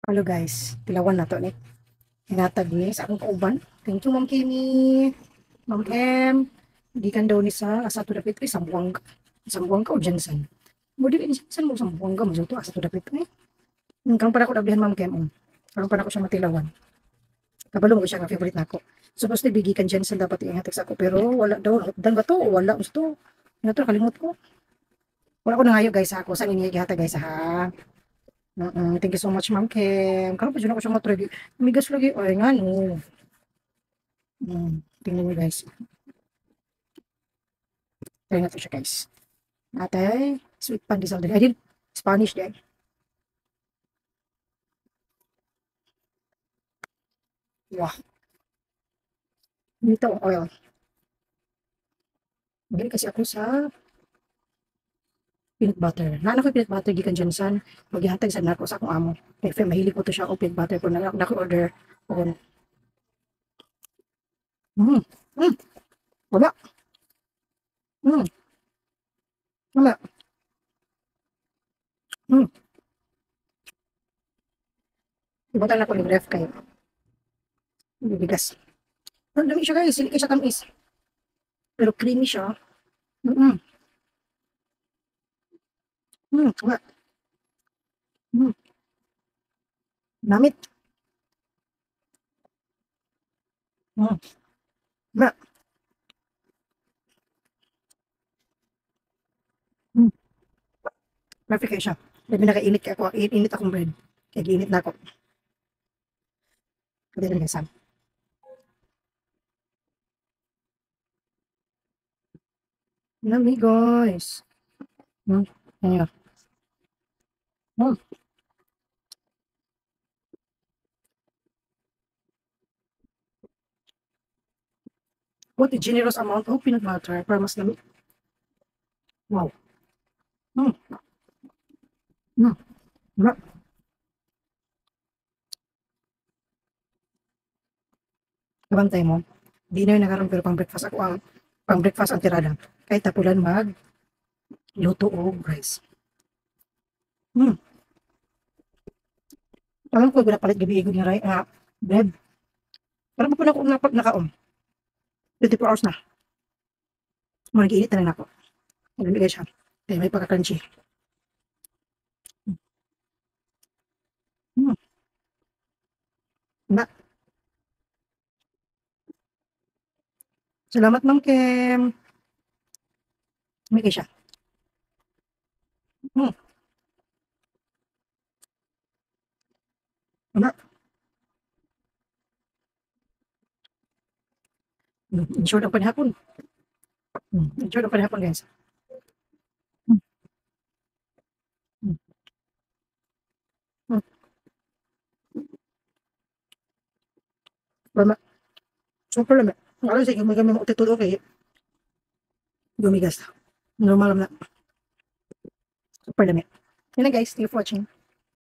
Hello guys, tilawan na to ni. Hinatag ni sa akong kauban. Thank you Ma'am Kimi. Ma'am M. Gikan daw ni sa asa to dapit sa Sambuanga. Sambuanga o Jensen. Mo di ni Jensen mo Sambuanga mo to asa to dapit ni. Karon para ko dablihan Ma'am Kim. Karon para ko siya matilawan. Kabalo mo siya nga favorite nako. Supposed to bigi kan Jensen dapat ihatag sa ako pero wala daw. Dan ba to? Wala gusto. Ano to kalimot ko. Wala ko nangayo guys ha. Ako saan inyo ihatag guys ha. Thank you so much, Ma'am Kim. Karon pa dyan ako siya matry. Migas lagi. Ay, nga, no. Tingnan nyo, guys. Try natin siya, guys. Atay, sweet pandesal din. Ay, din. Spanish din. Wow. Dito, oil. Bili kasi ako sa peanut butter. Naan ako peanut butter, gikan dyan san. Maghihatag sa nako sa akong amo. Kaya mahilig ko to siya o peanut butter ko na order. O, mm, mm, wala. Mm, wala. Mm, ibutan ako ng ref kayo. Bibigas. Ang dami siya guys, hindi siya tamis. Pero creamy siya. Mm, wala. Mm, Namit. Mm, wala. Mm, perfect kayo siya. Sabi nakainit ka ako, init akong bread. Kaya giinit na ako. Hindi na nagkasam. Nami guys. Mm, Ayan. Mm, what a generous amount of peanut butter para mas lamig. Wow. Mm, mm, wala. Kabantay mo. Dinner na karon pero pang breakfast ako ang pang breakfast ang tirada. Kahit tapulan mag luto o rice. Mm. Alam ko ginapalit gabi igod nga bread. Para pa ako nakaon. 24 hours na. Mag-iinit na lang ako. Nagbibigay siya. Kaya may pagka-crunchy. Mm. Na, salamat Ma'am Kim. May siya. Mm. Na, enjoy ang panihapon. Enjoy ang panihapon guys. Mm. Mm. Mm. Lama. Super lama. Alam sige, may kami mo titulo kay gumigas. Normal na. Super lama. Yun na guys, thank you for watching.